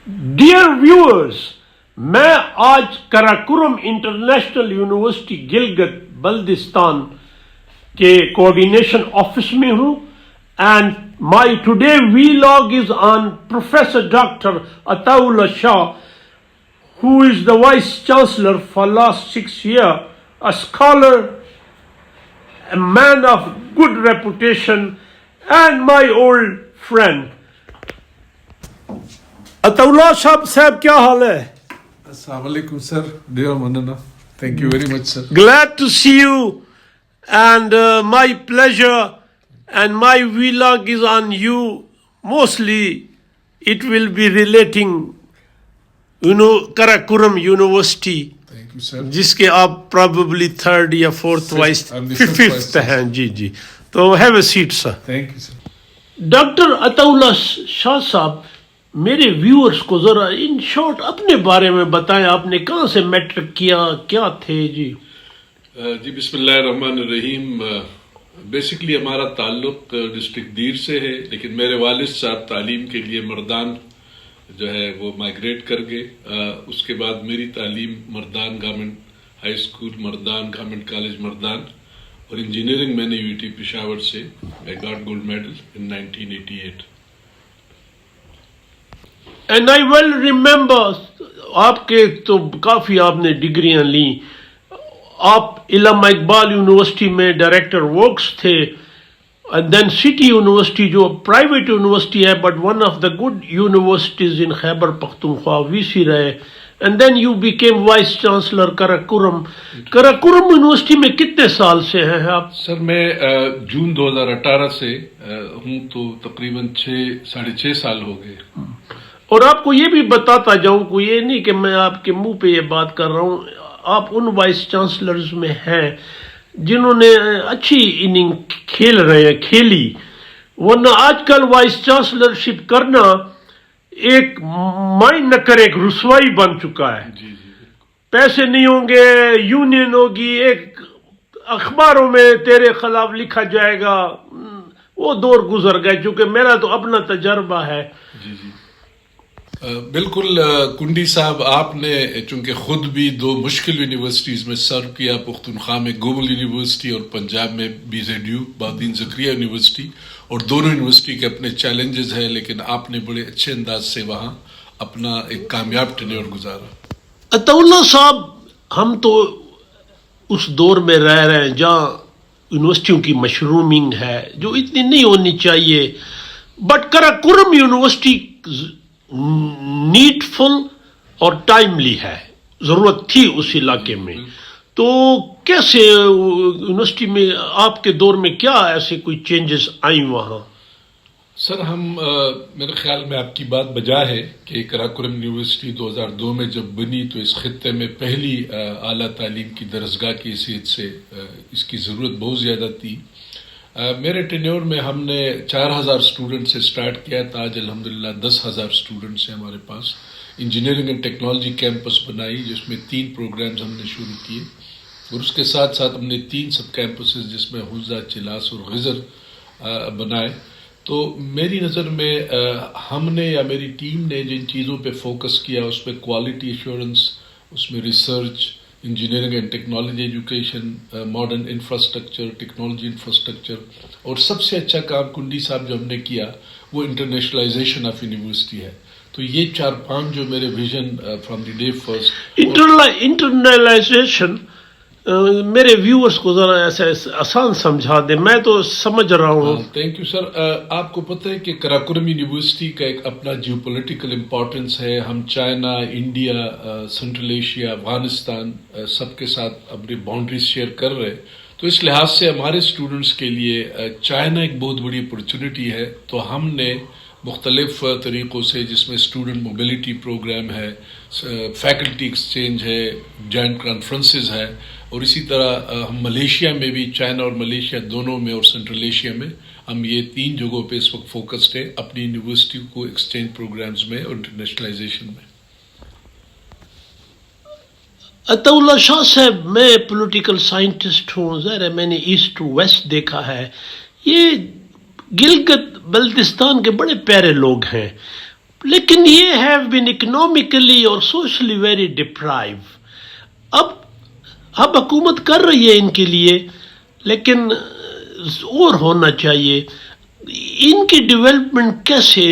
Dear viewers, میں آج کراکورم international university Gilgit Baltistan کے کوآرڈینیشن آفس میں ہوں and my today vlog is on professor doctor Ata Ullah Shah who is the Vice Chancellor for last 6 years, a scholar, a man of good reputation, and my old friend. Ataullah Sahab, kya haal hai? Assalamu alaikum, sir. Dear Manana, thank you very much, sir. Glad to see you, and my pleasure, and my vlog is on you. Mostly, it will be relating Karakoram university Thank you, sir. جس کے آپ probably third یا fourth vice I'm the fifth vice fifth ہیں. جی تو have a seat sir. Thank you, sir. Doctor Ata Ullah شاہ صاحب، میرے viewers کو ذرا ان شارٹ اپنے بارے میں بتائیں. آپ نے کہاں سے میٹرک کیا، کیا تھے؟ جی بسم اللہ الرحمن الرحیم. بیسکلی ہمارا تعلق ڈسٹرکٹ دیر سے ہے، لیکن میرے والد صاحب تعلیم کے لیے مردان جو ہے وہ مائگریٹ کر گئے. اس کے بعد میری تعلیم مردان گورنمنٹ ہائی اسکول، مردان گورنمنٹ کالج مردان، اور انجینئرنگ میں نے یو ٹی پشاور سے I got gold medal in 1988. And I well remember آپ کے تو کافی آپ نے ڈگریاں لیں. آپ علامہ اقبال یونیورسٹی میں ڈائریکٹر ورکس تھے، and then City University جو پرائیویٹ یونیورسٹی ہے but one of the good universities in Khyber Pakhtunkhwa V C رہے. And then you became vice chancellor Karakoram. Karakoram university میں کتنے سال سے ہیں آپ؟ سر میں جون 2018 سے ہوں، تو تقریباً 6.5 سال ہو گئے. اور آپ کو یہ بھی بتاتا جاؤں کو یہ نہیں کہ میں آپ کے منہ پہ یہ بات کر رہا ہوں، آپ ان وائس چانسلرز میں ہیں جنہوں نے اچھی اننگ کھیلی. ورنہ آج کل وائس چانسلرشپ کرنا ایک مائنڈ نہ کرے ایک رسوائی بن چکا ہے. جی پیسے نہیں ہوں گے، یونین ہوگی، ایک اخباروں میں تیرے خلاف لکھا جائے گا. وہ دور گزر گئے، چونکہ میرا تو اپنا تجربہ ہے. جی بالکل. کنڈی صاحب، آپ نے چونکہ خود بھی 2 مشکل یونیورسٹیز میں سرو کیا، پختونخوا میں گوبل یونیورسٹی اور پنجاب میں BZU بہاؤالدین زکریا یونیورسٹی، اور دونوں یونیورسٹی کے اپنے چیلنجز ہیں، لیکن آپ نے بڑے اچھے انداز سے وہاں اپنا ایک کامیاب ٹینیور گزارا. عطا اللہ صاحب، ہم تو اس دور میں رہ رہے ہیں جہاں یونیورسٹیوں کی مشرومنگ ہے جو اتنی نہیں ہونی چاہیے، بٹ کراکورم یونیورسٹی نیڈ فل اور ٹائملی ہے، ضرورت تھی اس علاقے میں. تو کیسے یونیورسٹی میں آپ کے دور میں کیا ایسے کوئی چینجز آئیں وہاں؟ سر میرے خیال میں آپ کی بات بجا ہے کہ کراکورم یونیورسٹی 2002 میں جب بنی تو اس خطے میں پہلی اعلیٰ تعلیم کی درسگاہ کی حیثیت سے اس کی ضرورت بہت زیادہ تھی. میرے ٹینیور میں ہم نے 4000 اسٹوڈنٹ سے سٹارٹ کیا تھا. آج الحمدللہ 10,000 اسٹوڈنٹس ہیں ہمارے پاس. انجینئرنگ اینڈ ٹیکنالوجی کیمپس بنائی جس میں 3 پروگرامز ہم نے شروع کیے، اور اس کے ساتھ ساتھ ہم نے 3 سب کیمپسز جس میں حوزہ، چلاس اور غزر بنائے. تو میری نظر میں ہم نے یا میری ٹیم نے جن چیزوں پہ فوکس کیا اس میں کوالٹی ایشورنس، اس میں research, engineering and technology education, modern infrastructure, technology infrastructure, اور سب سے اچھا کام کنڈی صاحب جو ہم نے کیا وہ انٹرنیشنلائزیشن آف یونیورسٹی ہے. تو یہ 4-5 جو میرے vision from the day first. Internationalization میرے ویورز کو ذرا ایسا آسان سمجھا دیں، میں تو سمجھ رہا ہوں. Thank you sir. آپ کو پتہ ہے کہ کراکورم یونیورسٹی کا ایک اپنا جیو پولیٹیکل امپورٹنس ہے. ہم China, India, central Asia, Afghanistan سب کے ساتھ اپنی باؤنڈریز شیئر کر رہے. تو اس لحاظ سے ہمارے اسٹوڈنٹس کے لیے چائنا ایک بہت بڑی اپرچونٹی ہے. تو ہم نے مختلف طریقوں سے، جس میں اسٹوڈنٹ موبلٹی پروگرام ہے، فیکلٹی ایکسچینج ہے، جوائنٹ کانفرنسز ہے، اور اسی طرح ہم ملیشیا میں بھی، چائنا اور ملیشیا دونوں میں، اور سنٹرل ایشیا میں ہم یہ 3 جگہوں پہ اس وقت فوکسڈ ہے اپنی یونیورسٹی کو ایکسچینج پروگرامز میں اور انٹرنیشنلائزیشن میں. عطا اللہ شاہ صاحب، میں پولیٹیکل سائنٹسٹ ہوں، ظاہر ہے میں نے ایسٹ ٹو ویسٹ دیکھا ہے. یہ گلگت بلتستان کے بڑے پیارے لوگ ہیں، لیکن یہ ہیو بین اکنامکلی اور سوشلی ویری ڈپرائیو. اب حکومت کر رہی ہے ان کے لیے، لیکن اور ہونا چاہیے. ان کی ڈیولپمنٹ کیسے،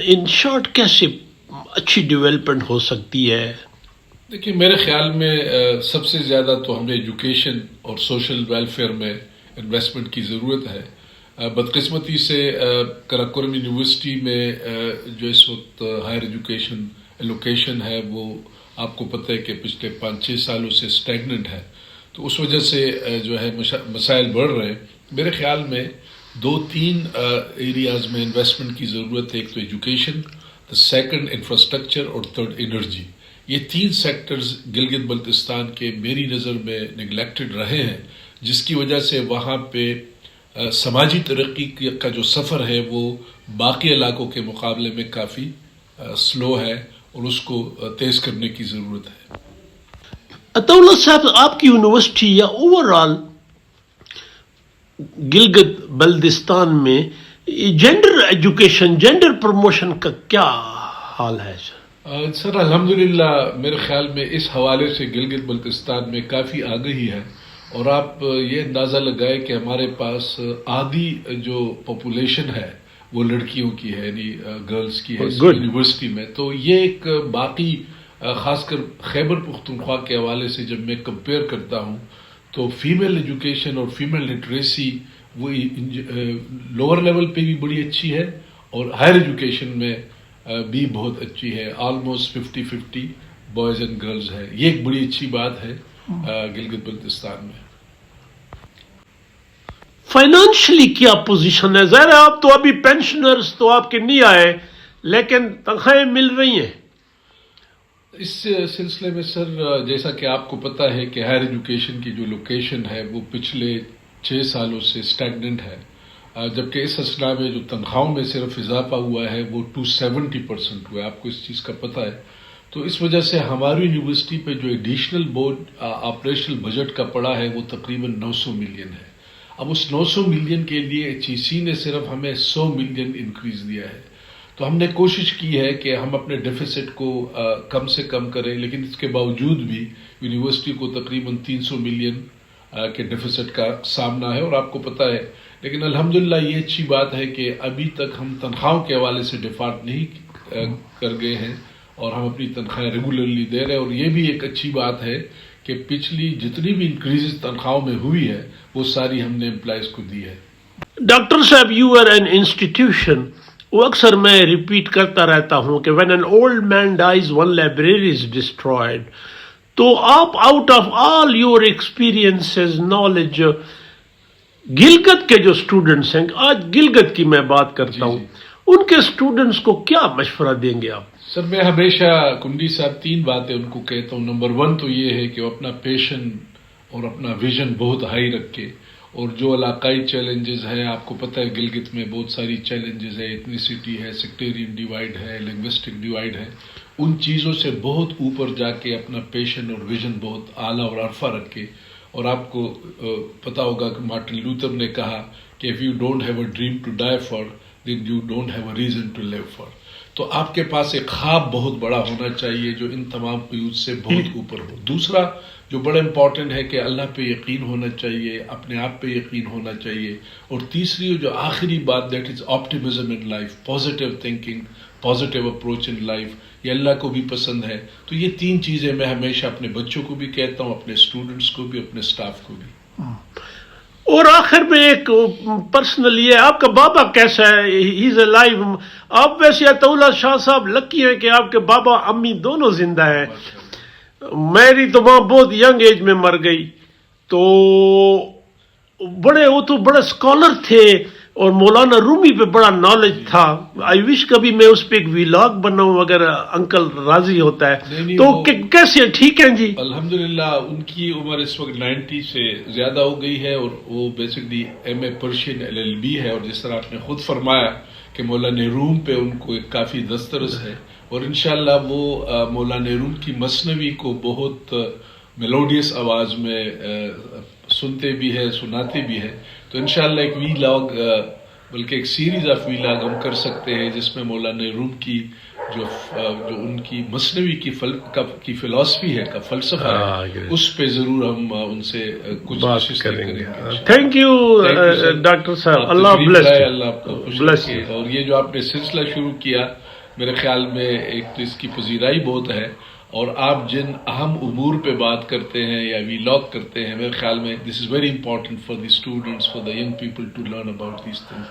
ان شارٹ کیسے اچھی ڈیولپمنٹ ہو سکتی ہے؟ دیکھیے میرے خیال میں سب سے زیادہ تو ہمیں ایجوکیشن اور سوشل ویلفیئر میں انویسٹمنٹ کی ضرورت ہے. بدقسمتی سے قراقرم یونیورسٹی میں جو اس وقت ہائر ایجوکیشن ایلوکیشن ہے وہ آپ کو پتہ ہے کہ پچھلے 5-6 سالوں سے اسٹیگننٹ ہے. تو اس وجہ سے جو ہے مسائل بڑھ رہے ہیں. میرے خیال میں 2-3 ایریاز میں انویسٹمنٹ کی ضرورت ہے. ایک تو ایجوکیشن، سیکنڈ انفراسٹرکچر اور تھرڈ انرجی. یہ 3 سیکٹرز گلگت بلتستان کے میری نظر میں نگلیکٹڈ رہے ہیں، جس کی وجہ سے وہاں پہ سماجی ترقی کا جو سفر ہے وہ باقی علاقوں کے مقابلے میں کافی سلو ہے اور اس کو تیز کرنے کی ضرورت ہے. عطاءاللہ صاحب، آپ کی یونیورسٹی یا اوور آل گلگت بلتستان میں جینڈر ایجوکیشن، جینڈر پروموشن کا کیا حال ہے سر؟ سر الحمدللہ میرے خیال میں اس حوالے سے گلگت بلتستان میں کافی آگہی ہے. اور آپ یہ اندازہ لگائے کہ ہمارے پاس آدھی جو پاپولیشن ہے وہ لڑکیوں کی ہے، یعنی گرلز کی ہے یونیورسٹی میں. تو یہ ایک باقی خاص کر خیبر پختونخوا کے حوالے سے جب میں کمپیئر کرتا ہوں تو فیمیل ایجوکیشن اور فیمیل لٹریسی وہ لوور لیول پہ بھی بڑی اچھی ہے اور ہائر ایجوکیشن میں بھی بہت اچھی ہے. آلموسٹ 50-50 بوائز اینڈ گرلز ہے. یہ ایک بڑی اچھی بات ہے گلگت بلتستان میں. فائنانشلی کیا پوزیشن ہے؟ ظاہر ہے آپ تو ابھی پینشنرز تو آپ کے نہیں آئے، لیکن تنخواہیں مل رہی ہیں. اس سلسلے میں سر جیسا کہ آپ کو پتہ ہے کہ ہائر ایجوکیشن کی جو لوکیشن ہے وہ پچھلے 6 سالوں سے اسٹیگننٹ ہے، جبکہ اس اسنا میں جو تنخواہوں میں صرف اضافہ ہوا ہے وہ 270% ہوا ہے. آپ کو اس چیز کا پتہ ہے. تو اس وجہ سے ہماری یونیورسٹی پہ جو ایڈیشنل بورڈ آپریشنل بجٹ کا پڑا ہے وہ تقریباً 900 ملین ہے. اب اس 900 ملین کے لیے HEC نے صرف ہمیں 100 ملین انکریز دیا ہے. تو ہم نے کوشش کی ہے کہ ہم اپنے ڈیفیسٹ کو کم سے کم کریں، لیکن اس کے باوجود بھی یونیورسٹی کو تقریباً 300 ملین کے ڈیفیسٹ کا سامنا ہے. اور آپ کو پتہ ہے، لیکن الحمدللہ یہ اچھی بات ہے کہ ابھی تک ہم تنخواہوں کے حوالے سے ڈیفالٹ نہیں کر گئے ہیں اور ہم اپنی تنخواہیں ریگولرلی دے رہے ہیں. اور یہ بھی ایک اچھی بات ہے کہ پچھلی جتنی بھی انکریز تنخواہوں میں ہوئی ہے وہ ساری ہم نے امپلائیز کو دی ہے. ڈاکٹر صاحب، یو آر این انسٹیٹیوشن. وہ اکثر میں ریپیٹ کرتا رہتا ہوں کہ when an old man dies one library is destroyed. تو آپ out of all your experiences knowledge Gilgit کے جو اسٹوڈنٹس ہیں، آج گلگت کی میں بات کرتا ہوں، ان کے اسٹوڈنٹس کو کیا مشورہ دیں گے آپ؟ سر میں ہمیشہ کنڈی صاحب 3 باتیں ان کو کہتا ہوں. نمبر 1 تو یہ ہے کہ وہ اپنا پیشن اور اپنا ویژن بہت ہائی رکھے، اور جو علاقائی چیلنجز ہیں، آپ کو پتہ ہے گلگت میں بہت ساری چیلنجز ہے، ایتھنیسٹی ہے، سیکٹیرین ڈیوائڈ ہے، لنگوسٹک ڈیوائڈ ہے. ان چیزوں سے بہت اوپر جا کے اپنا پیشن اور ویژن بہت اعلیٰ اور عرفہ رکھے. اور آپ کو پتہ ہوگا کہ مارٹن لوتھر نے کہا کہ if you don't have a dream to die for, then you don't have a reason to live for. تو آپ کے پاس ایک خواب بہت بڑا ہونا چاہیے جو ان تمام قیود سے بہت اوپر ہو. دوسرا جو بڑا امپورٹنٹ ہے کہ اللہ پہ یقین ہونا چاہیے، اپنے آپ پہ یقین ہونا چاہیے. اور تیسری جو آخری بات، that is optimism in life, positive thinking, positive approach in life. یہ اللہ کو بھی پسند ہے. تو یہ 3 چیزیں میں ہمیشہ اپنے بچوں کو بھی کہتا ہوں، اپنے اسٹوڈنٹس کو بھی، اپنے اسٹاف کو بھی. اور آخر میں ایک پرسنل یہ، آپ کا بابا کیسا ہے؟ ہی از الائیو. آپ ویسے عطاءاللہ شاہ صاحب لکی ہیں کہ آپ کے بابا امی دونوں زندہ ہیں. میری تو ماں بہت ینگ ایج میں مر گئی. تو وہ تو بڑے اسکالر تھے اور مولانا رومی پہ بڑا نالج تھا. آئی وش کبھی میں اس پہ ایک ویلاگ بناؤں اگر انکل راضی ہوتا ہے تو. کیسے ٹھیک ہیں جی؟ الحمدللہ ان کی عمر اس وقت 90 سے زیادہ ہو گئی ہے اور وہ بیسکلی MA پرشین LLB ہے. اور جس طرح آپ نے خود فرمایا کہ مولانا روم پہ ان کو ایک کافی دسترس ہے اور انشاءاللہ وہ مولانا روم کی مثنوی کو بہت میلوڈیس آواز میں سنتے بھی ہے، سناتے بھی ہے. تو انشاءاللہ ایک ویلاگ بلکہ ایک سیریز آف ویلاگ ہم کر سکتے ہیں جس میں مولانا روم کی جو ان کی مثنوی کی فلسفی ہے، کا فلسفہ ہے، اس پہ ضرور ہم ان سے کچھ بات نشستیں کریں گے. انشاءاللہ. تھینک یو ڈاکٹر صاحب. آپ اللہ تشریف بلیس لائے، اللہ آپ کو خوش bless رکھے. you. اور یہ جو آپ نے سلسلہ شروع کیا میرے خیال میں ایک تو اس کی پذیرائی بہت ہے، اور آپ جن اہم امور پہ بات کرتے ہیں یا ویلاگ کرتے ہیں، میرے خیال میں this is very important for the students, for the young people to learn about these things.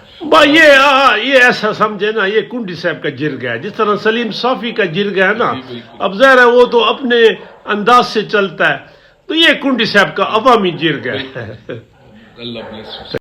یہ ایسا سمجھے نا، یہ کنڈی صاحب کا جرگہ ہے، جس طرح سلیم صافی کا جرگہ ہے نا. جی، بالکل. اب ظاہر ہے وہ تو اپنے انداز سے چلتا ہے، تو یہ کنڈی صاحب کا عوامی جرگہ ہے. اللہ بلیس یو.